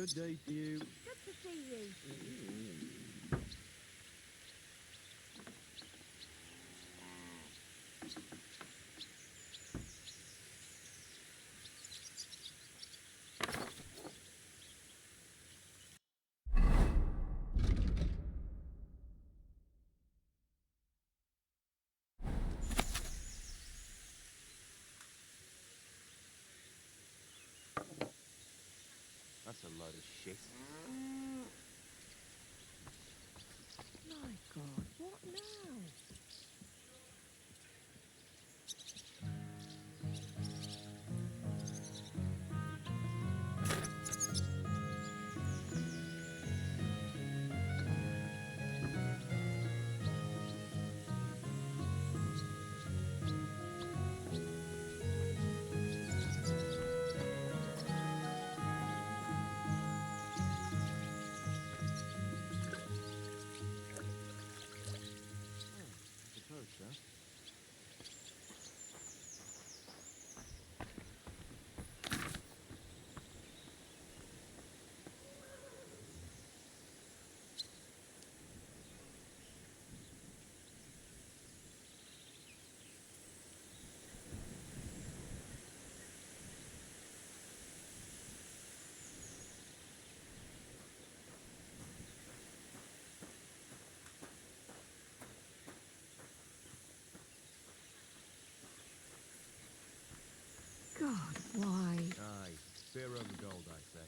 Good day to you. Good to see you. That's a load of shit. My God, what now? I suppose so. God, why? Aye, beer over gold, I say.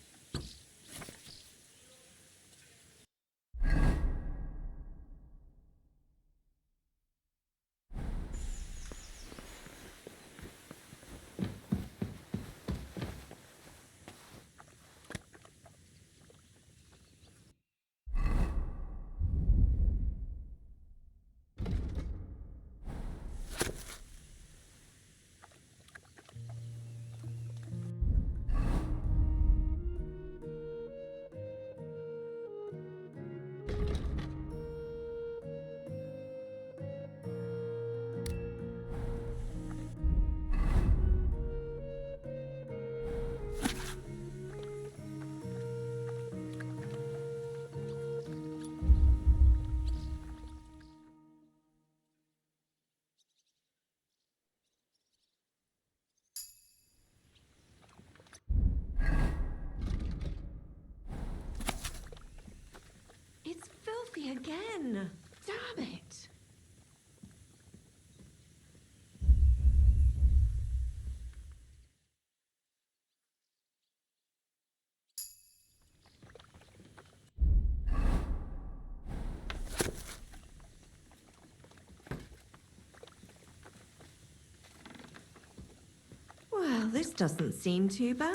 It's filthy again. Damn it. Well, this doesn't seem too bad.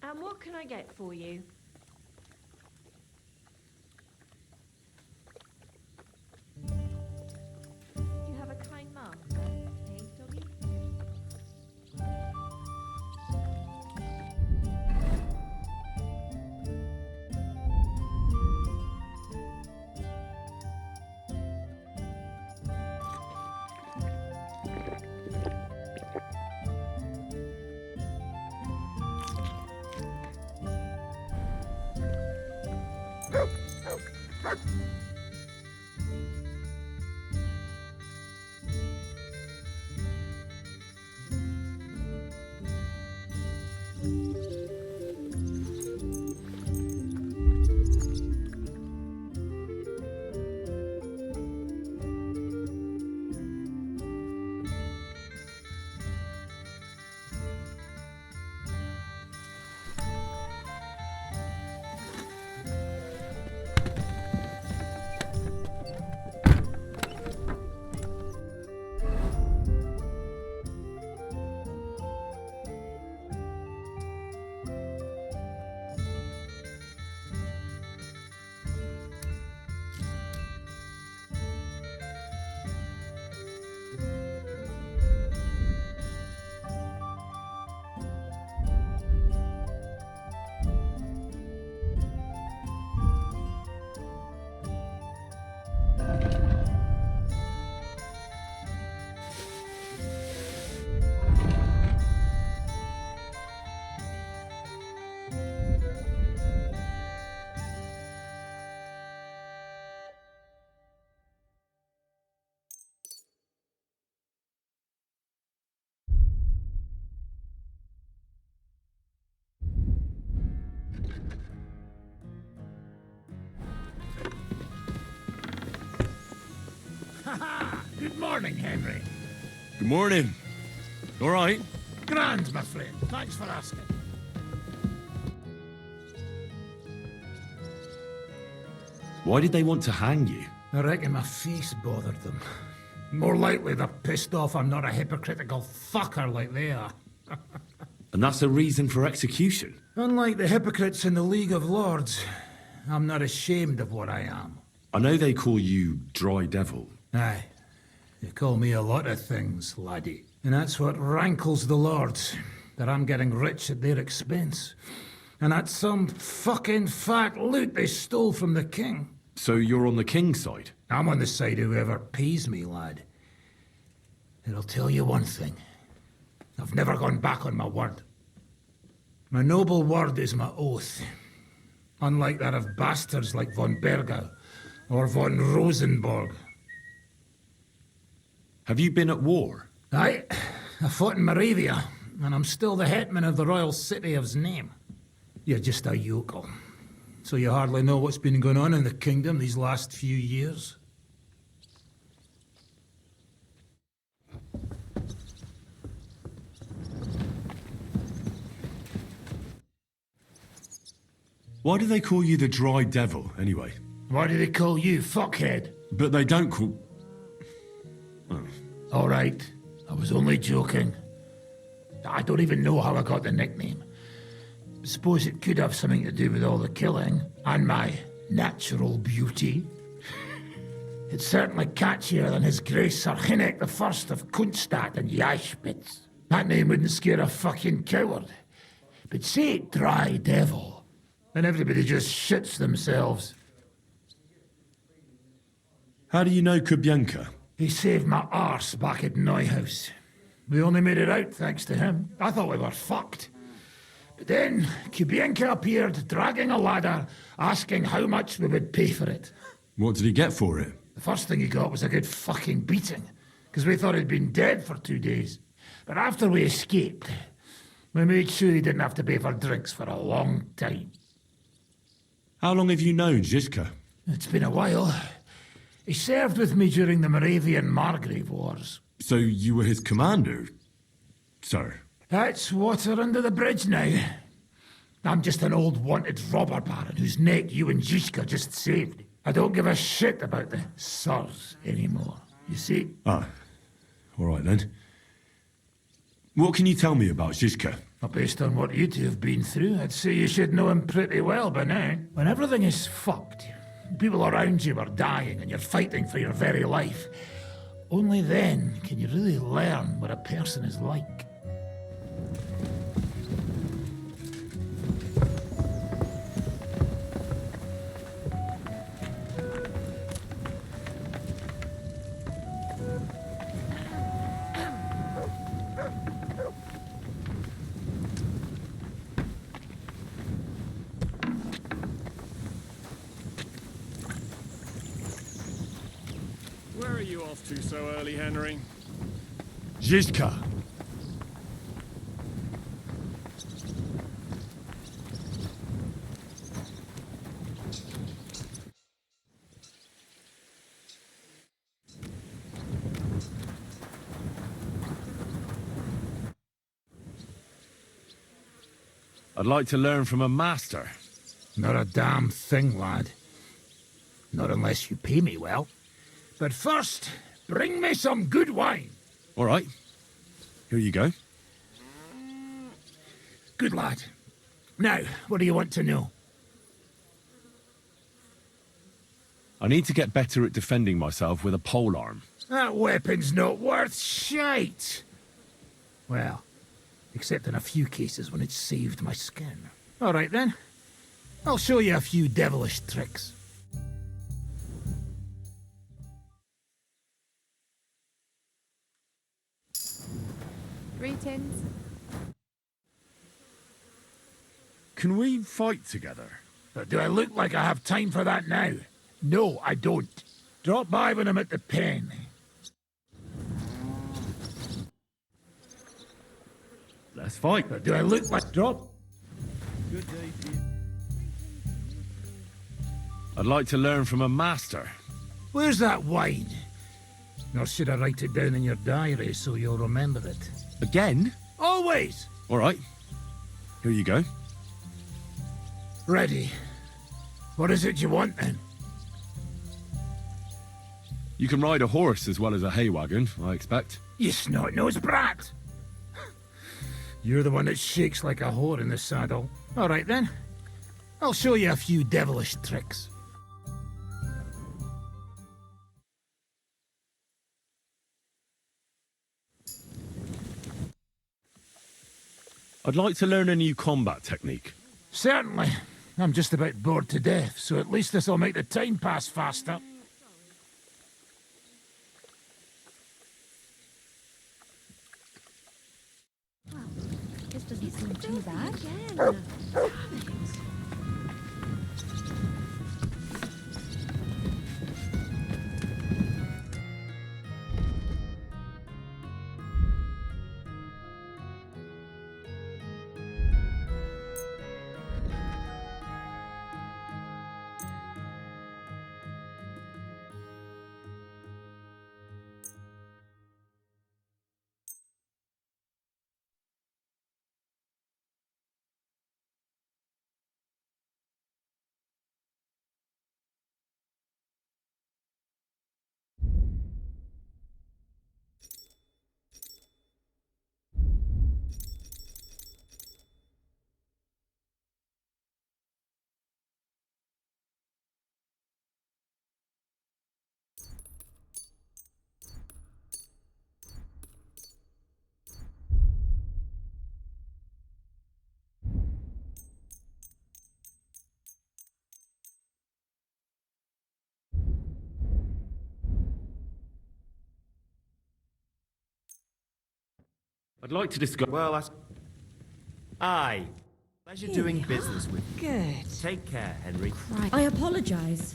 And what can I get for you? You have a kind master, eh, doggy? Good morning, Henry. Good morning. All right. Grand, my friend. Thanks for asking. Why did they want to hang you? I reckon my face bothered them. More likely they're pissed off I'm not a hypocritical fucker like they are. And that's a reason for execution? Unlike the hypocrites in the League of Lords, I'm not ashamed of what I am. I know they call you Dry Devil. Aye. They call me a lot of things, laddie. And that's what rankles the Lords, that I'm getting rich at their expense. And that's some fucking fat loot they stole from the king. So you're on the king's side? I'm on the side of whoever pays me, lad. And I'll tell you one thing. I've never gone back on my word. My noble word is my oath. Unlike that of bastards like von Bergau or von Rosenborg. Have you been at war? Aye, I fought in Moravia, and I'm still the hetman of the royal city of Znaim. You're just a yokel. So you hardly know what's been going on in the kingdom these last few years? Why do they call you the Dry Devil, anyway? Why do they call you fuckhead? But they don't call... All right, I was only joking. I don't even know how I got the nickname. Suppose it could have something to do with all the killing and my natural beauty. It's certainly catchier than His Grace Sir Hinnek the First of Kunststadt and Yashpitz. That name wouldn't scare a fucking coward. But say Dry Devil, and everybody just shits themselves. How do you know Kubienka? He saved my arse back at Neuhaus. We only made it out thanks to him. I thought we were fucked. But then Kubienka appeared, dragging a ladder, asking how much we would pay for it. What did he get for it? The first thing he got was a good fucking beating, because we thought he'd been dead for 2 days. But after we escaped, we made sure he didn't have to pay for drinks for a long time. How long have you known Zizka? It's been a while. He served with me during the Moravian Margrave Wars. So you were his commander, sir? That's water under the bridge now. I'm just an old wanted robber baron whose neck you and Zizka just saved. I don't give a shit about the sirs anymore, you see? Ah, all right then. What can you tell me about Zizka? Well, based on what you two have been through, I'd say you should know him pretty well by now. When everything is fucked, people around you are dying and you're fighting for your very life, only then can you really learn what a person is like. Where are you off to so early, Henry? Zizka! I'd like to learn from a master. Not a damn thing, lad. Not unless you pay me well. But first, bring me some good wine. All right. Here you go. Good lad. Now, what do you want to know? I need to get better at defending myself with a polearm. That weapon's not worth shite. Well, except in a few cases when it's saved my skin. All right then. I'll show you a few devilish tricks. Greetings. Can we fight together? Do I look like I have time for that now? No, I don't. Drop by when I'm at the pen. Let's fight. Do I look like... Drop... Good day to you. I'd like to learn from a master. Where's that wine? Or should I write it down in your diary so you'll remember it? Again? Always! All right. Here you go. Ready. What is it you want, then? You can ride a horse as well as a hay wagon, I expect. You snot-nosed brat! You're the one that shakes like a whore in the saddle. All right, then. I'll show you a few devilish tricks. I'd like to learn a new combat technique. Certainly. I'm just about bored to death, so at least this'll make the time pass faster. Well, this doesn't seem too bad. Again. I'd like to discuss... Well, Aye. Pleasure doing business with you. Good. Take care, Henry. Right. I apologize.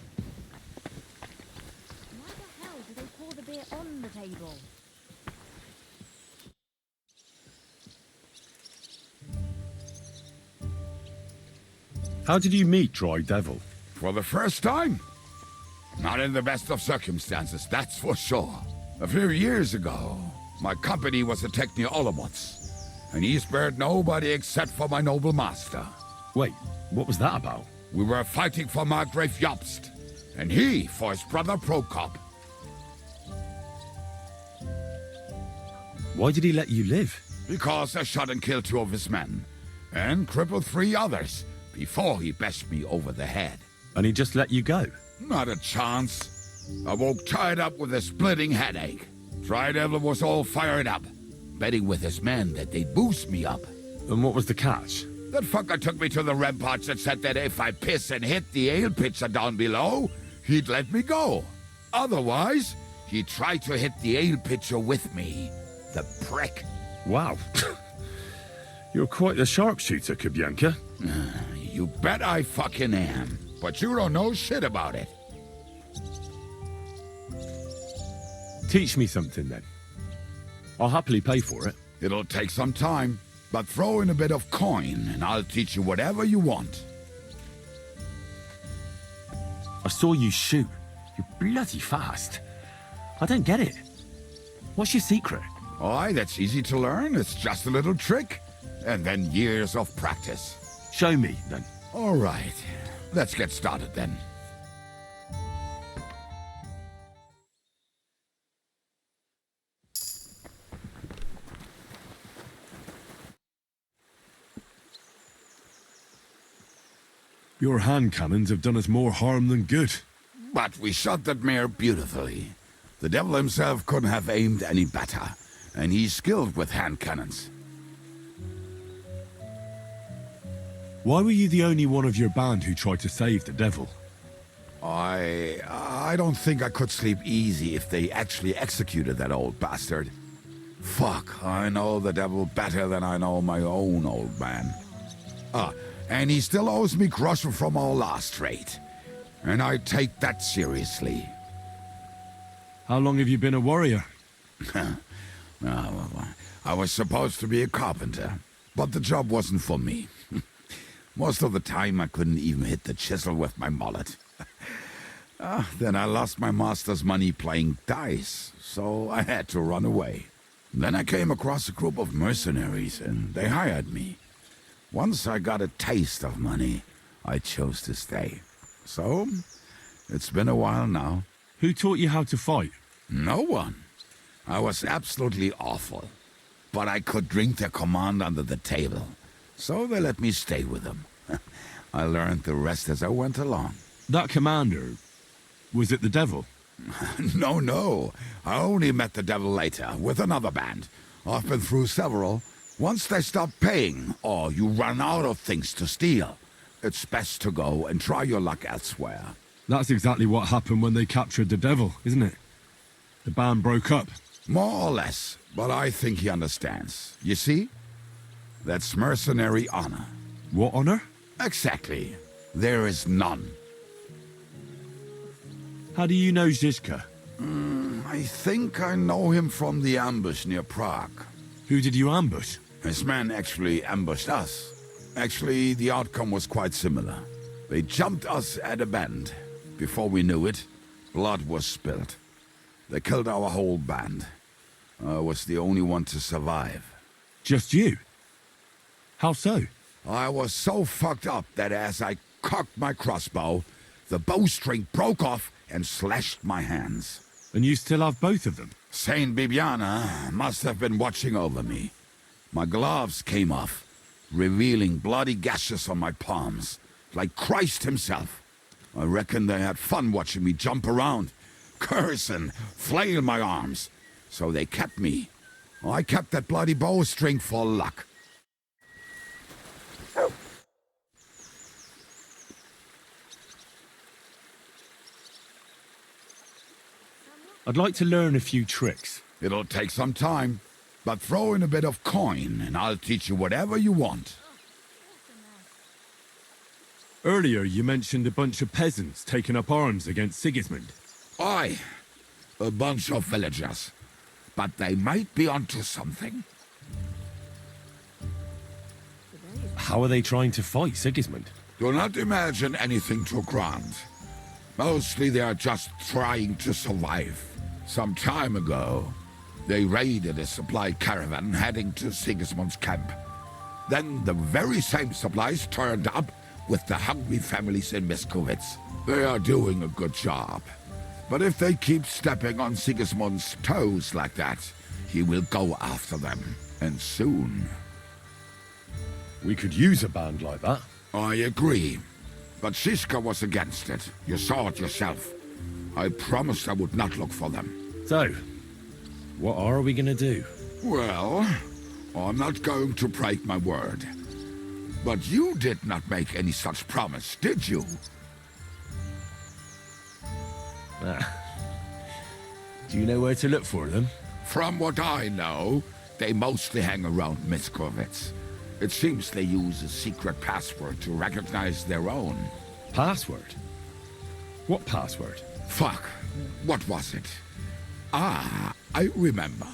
Why the hell do they pour the beer on the table? How did you meet Dry Devil? For the first time? Not in the best of circumstances, that's for sure. A few years ago, my company was attacked near Olomouc, and he spared nobody except for my noble master. Wait, what was that about? We were fighting for Margrave Jobst, and he for his brother Prokop. Why did he let you live? Because I shot and killed 2 of his men, and crippled 3 others, before he bashed me over the head. And he just let you go? Not a chance. I woke tied up with a splitting headache. Dry Devil was all fired up, betting with his men that they'd boost me up. And what was the catch? That fucker took me to the ramparts and said that if I piss and hit the ale pitcher down below, he'd let me go. Otherwise, he tried to hit the ale pitcher with me. The prick. Wow. You're quite the sharpshooter, Kabyanka. You bet I fucking am. But you don't know shit about it. Teach me something, then. I'll happily pay for it. It'll take some time, but throw in a bit of coin and I'll teach you whatever you want. I saw you shoot. You're bloody fast. I don't get it. What's your secret? Aye, that's easy to learn. It's just a little trick. And then years of practice. Show me, then. All right. Let's get started, then. Your hand cannons have done us more harm than good. But we shot that mare beautifully. The devil himself couldn't have aimed any better. And he's skilled with hand cannons. Why were you the only one of your band who tried to save the devil? I don't think I could sleep easy if they actually executed that old bastard. Fuck, I know the devil better than I know my own old man. And he still owes me groschen from our last trade. And I take that seriously. How long have you been a warrior? I was supposed to be a carpenter, but the job wasn't for me. Most of the time I couldn't even hit the chisel with my mallet. Then I lost my master's money playing dice, so I had to run away. Then I came across a group of mercenaries, and they hired me. Once I got a taste of money, I chose to stay. So, it's been a while now. Who taught you how to fight? No one. I was absolutely awful. But I could drink their command under the table. So they let me stay with them. I learned the rest as I went along. That commander, was it the devil? No. I only met the devil later, with another band. I've been through several. Once they stop paying, or you run out of things to steal, it's best to go and try your luck elsewhere. That's exactly what happened when they captured the devil, isn't it? The band broke up. More or less, but I think he understands. You see? That's mercenary honor. What honor? Exactly. There is none. How do you know Zizka? I think I know him from the ambush near Prague. Who did you ambush? His men actually ambushed us. Actually, the outcome was quite similar. They jumped us at a bend. Before we knew it, blood was spilled. They killed our whole band. I was the only one to survive. Just you? How so? I was so fucked up that as I cocked my crossbow, the bowstring broke off and slashed my hands. And you still have both of them? Saint Bibiana must have been watching over me. My gloves came off, revealing bloody gashes on my palms, like Christ himself. I reckon they had fun watching me jump around, curse and flail my arms. So they kept me. I kept that bloody bowstring for luck. I'd like to learn a few tricks. It'll take some time, but throw in a bit of coin and I'll teach you whatever you want. Earlier, you mentioned a bunch of peasants taking up arms against Sigismund. Aye, a bunch of villagers. But they might be onto something. How are they trying to fight Sigismund? Do not imagine anything too grand. Mostly they are just trying to survive. Some time ago, they raided a supply caravan heading to Sigismund's camp. Then the very same supplies turned up with the hungry families in Miskovitz. They are doing a good job. But if they keep stepping on Sigismund's toes like that, he will go after them. And soon. We could use a band like that. I agree. But Shiska was against it. You saw it yourself. I promised I would not look for them. So, what are we gonna do? Well, I'm not going to break my word. But you did not make any such promise, did you? Do you know where to look for them? From what I know, they mostly hang around Miskovitz. It seems they use a secret password to recognize their own. Password? What password? Fuck. What was it? Ah, I remember.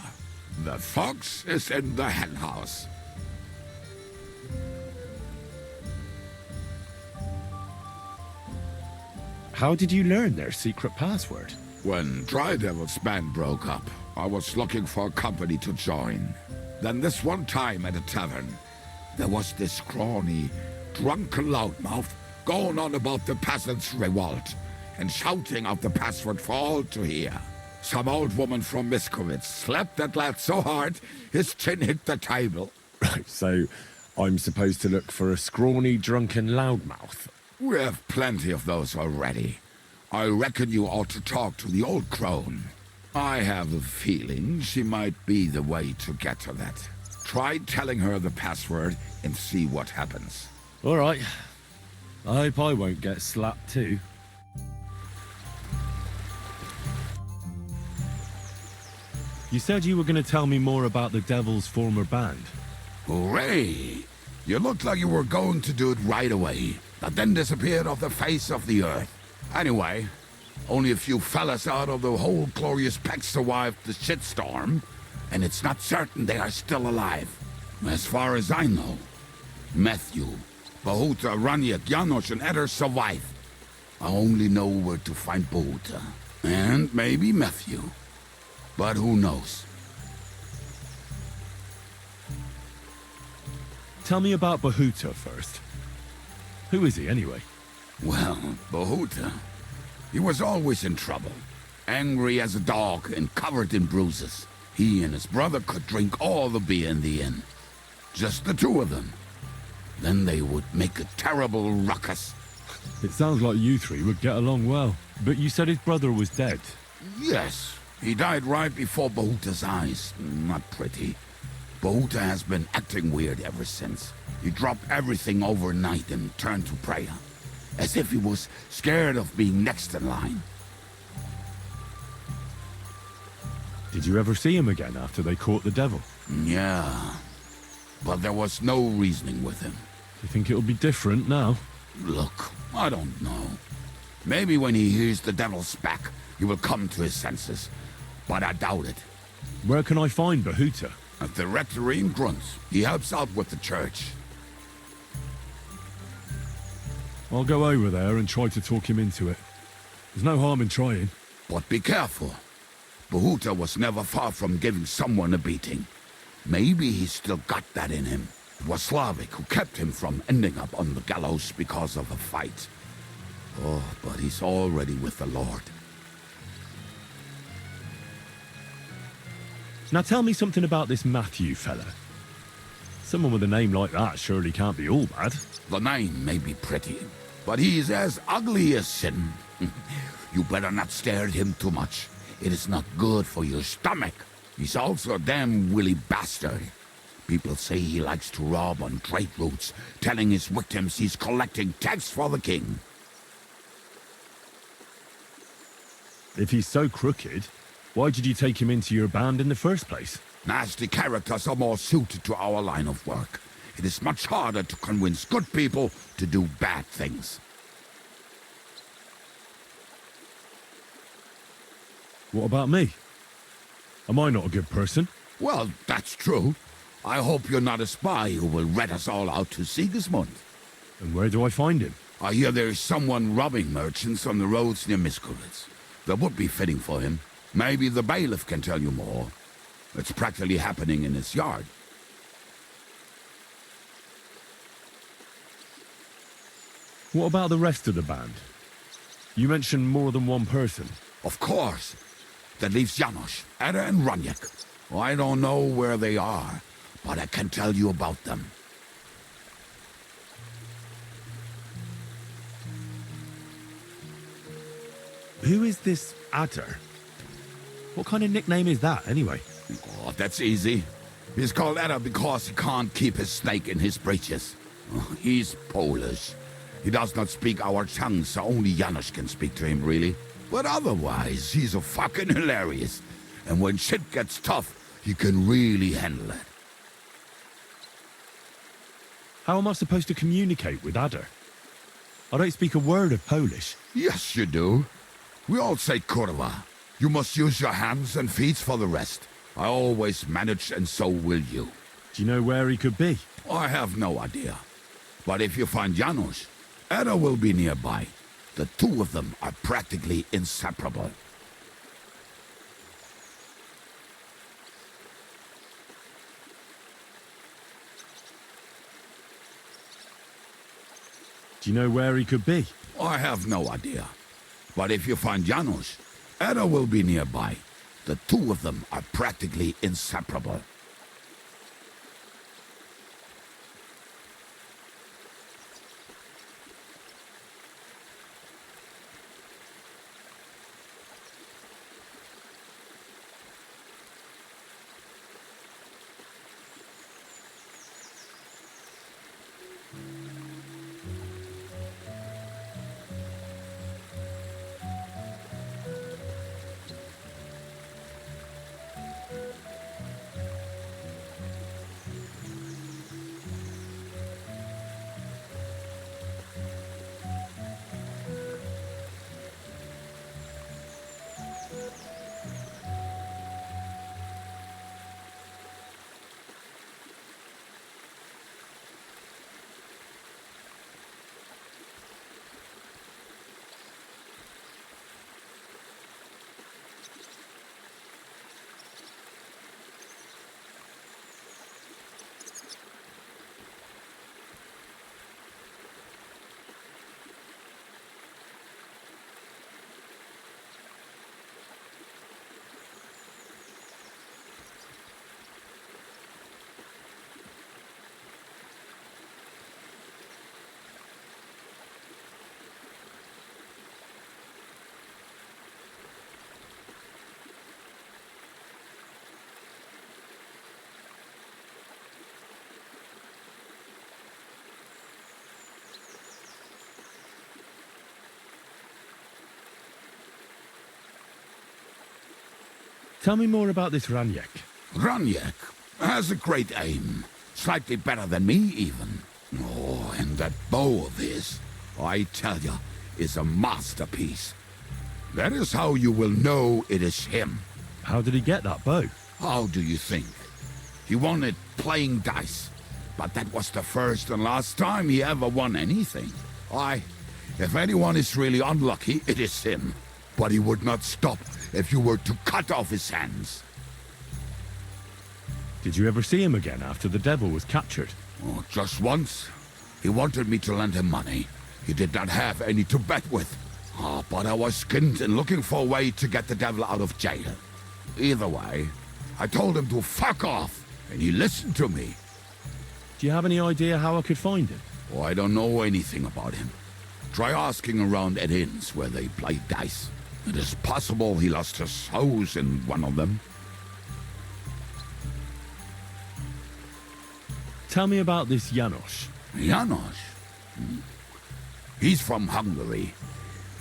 The fox is in the henhouse. How did you learn their secret password? When Dry Devil's band broke up, I was looking for a company to join. Then this one time at a tavern, there was this scrawny, drunken loudmouth going on about the peasants' revolt and shouting out the password for all to hear. Some old woman from Miskovitz slapped that lad so hard, his chin hit the table. Right, so I'm supposed to look for a scrawny, drunken loudmouth. We have plenty of those already. I reckon you ought to talk to the old crone. I have a feeling she might be the way to get to that. Try telling her the password and see what happens. All right. I hope I won't get slapped too. You said you were going to tell me more about the Devil's former band. Hooray! You looked like you were going to do it right away, but then disappeared off the face of the earth. Anyway, only a few fellas out of the whole glorious pack survived the shitstorm, and it's not certain they are still alive. As far as I know, Matthew, Bahuta, Raniak, Janosch, and others survived. I only know where to find Bohuta. And maybe Matthew. But who knows? Tell me about Bahuta first. Who is he, anyway? Well, Bohuta, he was always in trouble. Angry as a dog and covered in bruises. He and his brother could drink all the beer in the inn. Just the two of them. Then they would make a terrible ruckus. It sounds like you three would get along well. But you said his brother was dead. Yes, he died right before Bahuta's eyes. Not pretty. Bahuta has been acting weird ever since. He dropped everything overnight and turned to prayer. As if he was scared of being next in line. Did you ever see him again after they caught the devil? Yeah, but there was no reasoning with him. Do you think it'll be different now? Look, I don't know. Maybe when he hears the devil's back, he will come to his senses. But I doubt it. Where can I find Bahuta? At the rectory in Grunt. He helps out with the church. I'll go over there and try to talk him into it. There's no harm in trying. But be careful. Bahuta was never far from giving someone a beating. Maybe he's still got that in him. It was Slavic who kept him from ending up on the gallows because of a fight. Oh, but he's already with the Lord. Now tell me something about this Matthew fella. Someone with a name like that surely can't be all bad. The name may be pretty, but he's as ugly as sin. You better not stare at him too much. It is not good for your stomach. He's also a damn willy bastard. People say he likes to rob on trade routes, telling his victims he's collecting tax for the king. If he's so crooked, why did you take him into your band in the first place? Nasty characters are more suited to our line of work. It is much harder to convince good people to do bad things. What about me? Am I not a good person? Well, that's true. I hope you're not a spy who will rat us all out to Sigismund. And where do I find him? I hear there is someone robbing merchants on the roads near Miskolitz. That would be fitting for him. Maybe the bailiff can tell you more. It's practically happening in his yard. What about the rest of the band? You mentioned more than one person. Of course. That leaves Janos, Ada and Raniak. I don't know where they are, but I can tell you about them. Who is this Adder? What kind of nickname is that, anyway? Oh, that's easy. He's called Ada because he can't keep his snake in his breeches. Oh, he's Polish. He does not speak our tongue, so only Janos can speak to him, really. But otherwise, he's a fucking hilarious. And when shit gets tough, he can really handle it. How am I supposed to communicate with Adder? I don't speak a word of Polish. Yes, you do. We all say kurwa. You must use your hands and feet for the rest. I always manage, and so will you. Do you know where he could be? I have no idea. But if you find Janos, Ada will be nearby. The two of them are practically inseparable. Do you know where he could be? I have no idea. But if you find Janos, Ada will be nearby. The two of them are practically inseparable. Tell me more about this Ranyek. Ranyek has a great aim. Slightly better than me, even. Oh, and that bow of his, I tell you, is a masterpiece. That is how you will know it is him. How did he get that bow? How do you think? He won it playing dice. But that was the first and last time he ever won anything. If anyone is really unlucky, it is him. But he would not stop if you were to cut off his hands. Did you ever see him again after the devil was captured? Oh, just once. He wanted me to lend him money. He did not have any to bet with. But I was skinned and looking for a way to get the devil out of jail. Either way, I told him to fuck off, and he listened to me. Do you have any idea how I could find him? Oh, I don't know anything about him. Try asking around at inns where they play dice. It is possible he lost his hose in one of them. Tell me about this Janos. Janos? He's from Hungary.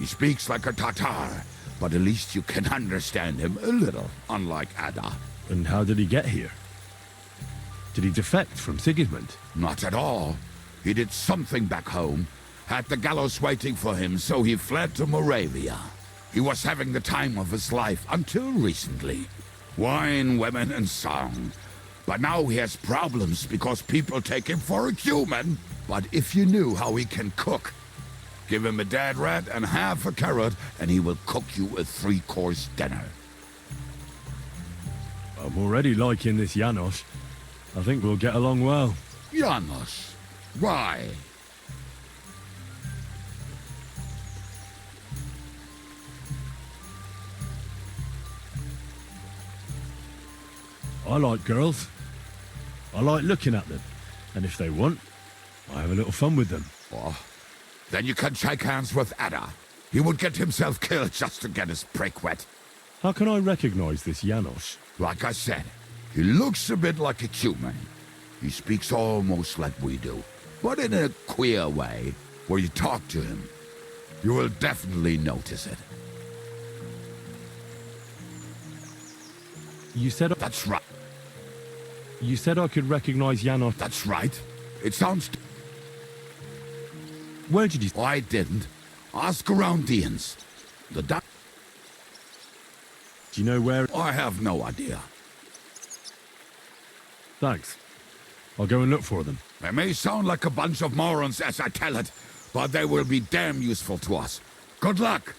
He speaks like a Tatar, but at least you can understand him a little, unlike Ada. And how did he get here? Did he defect from Sigismund? Not at all. He did something back home, had the gallows waiting for him, so he fled to Moravia. He was having the time of his life until recently. Wine, women, and song. But now he has problems because people take him for a human. But if you knew how he can cook, give him a dead rat and half a carrot, and he will cook you a 3-course dinner. I'm already liking this Janos. I think we'll get along well. Janos? Why? I like girls. I like looking at them. And if they want, I have a little fun with them. Oh, then you can shake hands with Ada. He would get himself killed just to get his prick wet. How can I recognize this Janos? Like I said, he looks a bit like a human. He speaks almost like we do, but in a queer way, where you talk to him. You will definitely notice it. You said That's right. You said I could recognize Janos. That's right. It sounds... Where did you... Oh, I didn't. Ask around the inns. The doc... Do you know where... I have no idea. Thanks. I'll go and look for them. They may sound like a bunch of morons as I tell it, but they will be damn useful to us. Good luck!